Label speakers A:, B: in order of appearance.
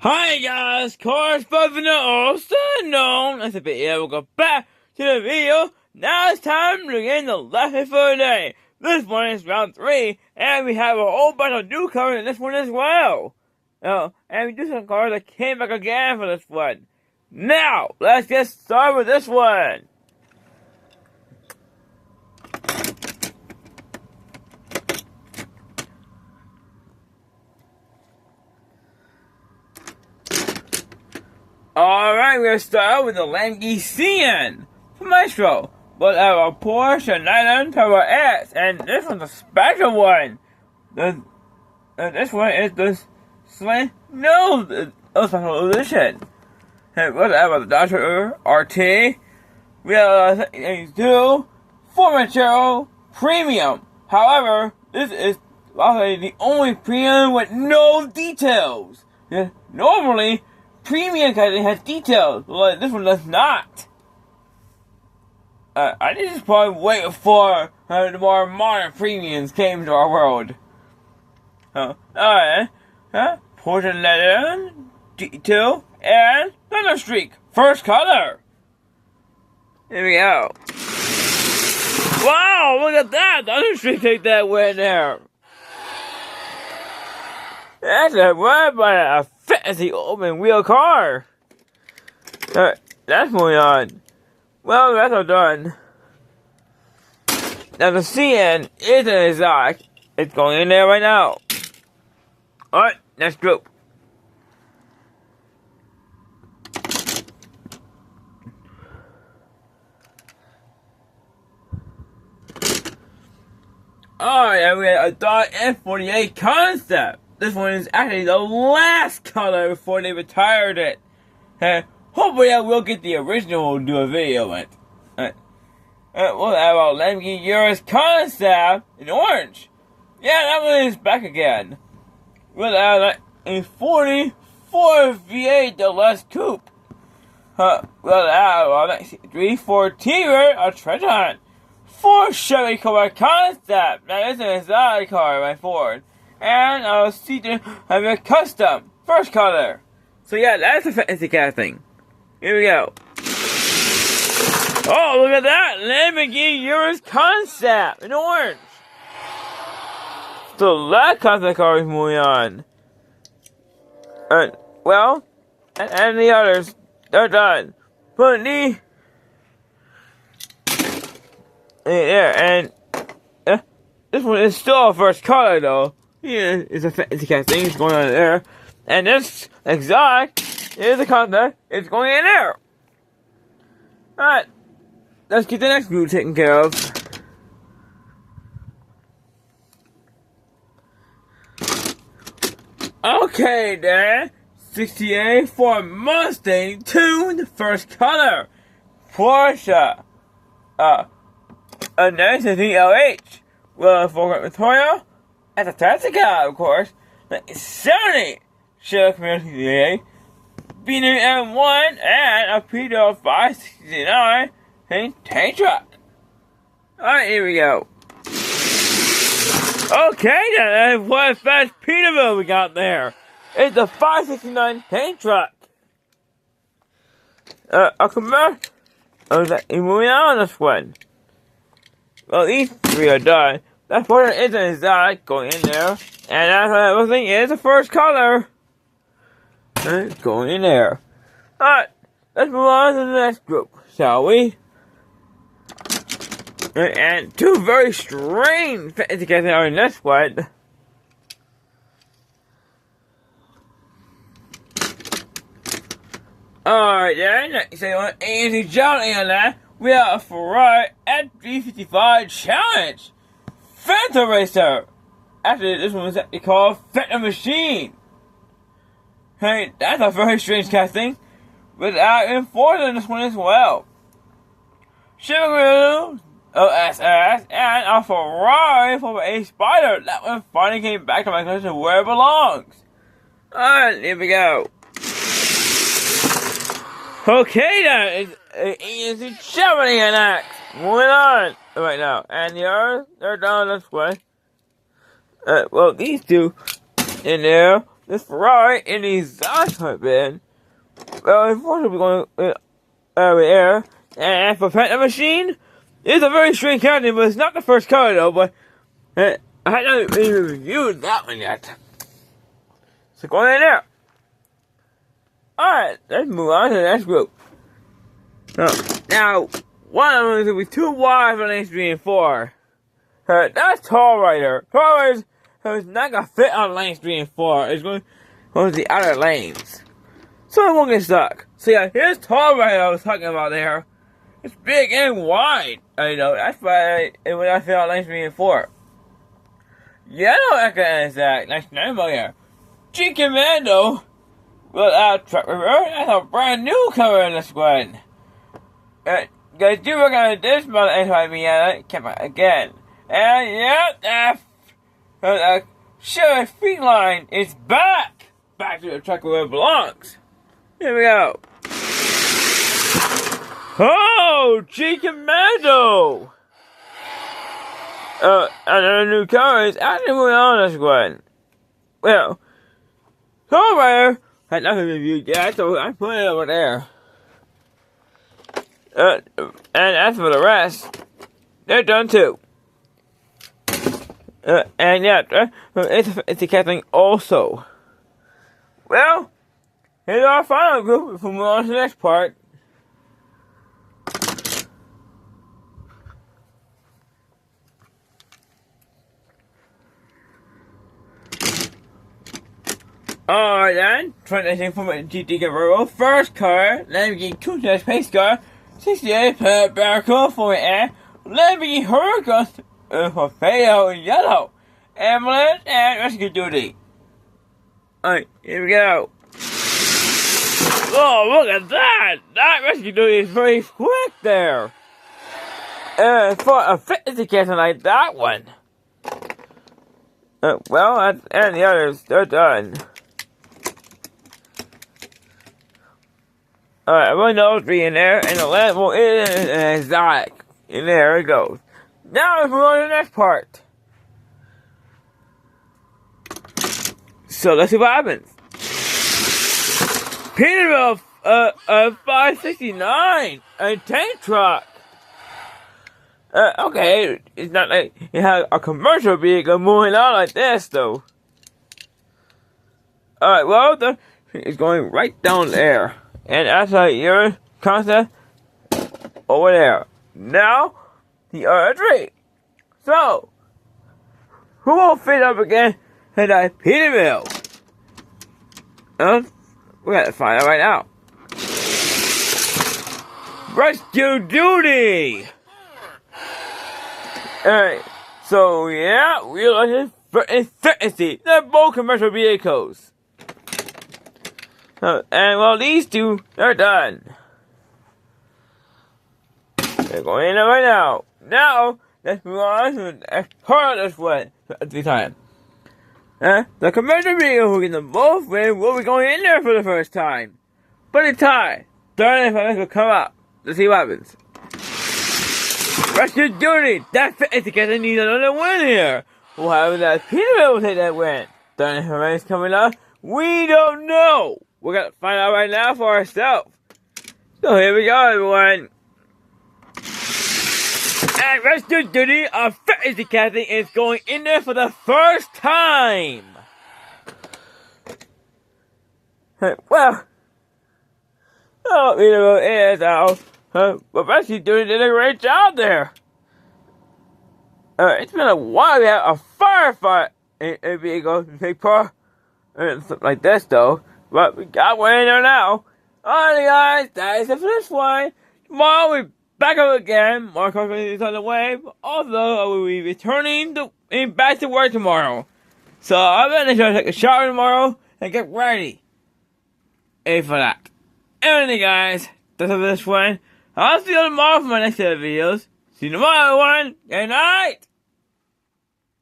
A: Hi guys, Cars Buffing also known as a video. We'll go back to the video. Now it's time to get in the lesson for today. This one is round 3, and we have a whole bunch of new cars in this one as well. And we do some cars that came back again for this one. Now, let's get started with this one. Alright, we're gonna start out with the Lamborghini Sian from Maestro. But our Porsche 911 Turbo S, and this one's a special one. This one is the special edition. And we'll have the Dodge RT. We have a 2 Formenero Premium. However, this is the only premium with no details. Normally, premium casting has details, but this one does not. I think it's probably wait for the more modern premiums came to our world. Alright, Porsche 911, D2, and Thunder Streak, first color. Here we go. Wow, look at that! Thunder Streak take that win there. That's a ride by a fancy open wheel car. That's moving on. Well, that's all done. Now the CN is an exotic. It's going in there right now. Alright, next group. Alright, we have a Dodge F48 concept. This one is actually the last color before they retired it. Hopefully I will get the original and do a video on it. We'll have our Lamborghini Urus concept in orange. Yeah, that one is back again. We'll have a 44 V8 Deluxe Coupe. We'll have our 314 a treasure hunt. 4 Chevy Cobalt concept. Now this is an exotic car by Ford. And our seater have a custom first color. So yeah, that's a fancy casting. Here we go. Oh, look at that! Lamborghini Urus concept in orange. So that concept car is moving on. Well, and the others, they're done. But and this one is still a first color though. Yeah, it's a fancy casting. It's going on there. And this exotic is a concept. It's going in there. Alright. Let's get the next group taken care of. Okay, then. 68 Ford Mustang 2, the first color. Porsche. A 960 LH. With a 4 Victoria. That's a classic car, of course. 70 Chevy Community BMW M1 and a Peterbilt 569 tank truck. Alright, here we go. Okay, then, what a fast Peterbilt we got there. It's the 569 tank truck. A commercial. Moving on this one. Well, these 3 are done. That part is an exotic going in there. And that's another thing is the first color. Going in there. Alright, let's move on to the next group, shall we? And 2 very strange fancy casting are in this one. Alright then, so on AMC Johnny on that, we have a Ferrari F355 Challenge Phantom Racer. Actually, this one was actually called Phantom Machine. Hey, that's a very strange casting. Without enforcing this one as well. Chevrolet OSS and a Ferrari for a Spider. That one finally came back to my collection where it belongs. Alright, here we go. Okay then, it's a Chevrolet NX. Moving on right now. And the others, they're down this way. Well, these 2 in there this Ferrari in the exhaust bin. Well, unfortunately, we're going over there. And for Phantom Machine, it's a very strange character, but it's not the first color though. But I had not even reviewed that one yet. So going in there. Alright, let's move on to the next group. Now, one of them is going to be too wide for lanes 3 and 4. That's Tall Rider. Tall Rider is not going to fit on lanes 3 and 4. It's going to the other lanes. So it won't get stuck. So yeah, here's Tall Rider I was talking about there. It's big and wide. I know, that's why when I fit on lanes 3 and 4. Yellow Echo is that. Nice name over here. G-Commando. Well, Truck River, that's a brand new cover in this one. Guys, do work on this model anti-Miata, come on again. And yeah, Chevy Fleetline is back! Back to the truck where it belongs. Here we go. Oh, G-Commando! Another new cover is actually moving on this one. Well, Tall Rider had nothing reviewed yet, so I'm putting it over there. And as for the rest, they're done too. And yeah, it's a cat thing also. Well, here's our final group before we move on to the next part. Alright then, transitioning from a GT Convertible, first car, Lamborghini Countach Pace Car, 68 Barracuda for air, Lamborghini Huracan for Feo in yellow, ambulance and rescue duty. Alright, here we go. Oh, look at that! That rescue duty is very quick there. For a fitness casting like that one. Well, and the others, they're done. Alright, everyone knows be in there, and the level is an exotic. And there it goes. Now let's move on to the next part. So let's see what happens. Peterbilt 569, a tank truck. Okay, it's not like you have a commercial vehicle moving on like this though. Alright, well, it's going right down there. And that's like your concept over there. Now, the other three. So, who will fit up again in that Peterbilt? We gotta find out right now. Rescue duty! Alright, so yeah, we're looking for efficiency. They're both commercial vehicles. And well, these two are done. They're going in there right now. Now, let's move on to the next part of this one at the time. The commercial vehicle who get them both win will be going in there for the first time. But it's time. Darn if I will come up. Let's see what happens. Rescue duty! That fits because I need another win here. We'll have that Peterbilt will take that win. Darn if rain's coming up. We don't know. We're gonna find out right now for ourselves. So here we go, everyone. And rescue duty of Fantasy Casting is going in there for the first time. Well, Peterbilt is out. But rescue duty did a great job there. It's been a while we had a firefight in vehicle to take part in something like this though. But we got one in there now. Alright guys, that is it for this one. Tomorrow we'll be back up again. More content is on the way. But also, I will be returning back to work tomorrow. So I'm gonna try to take a shower tomorrow and get ready. And for that. Anyway guys, that's it for this one. I'll see you tomorrow for my next set of videos. See you tomorrow everyone. Good night.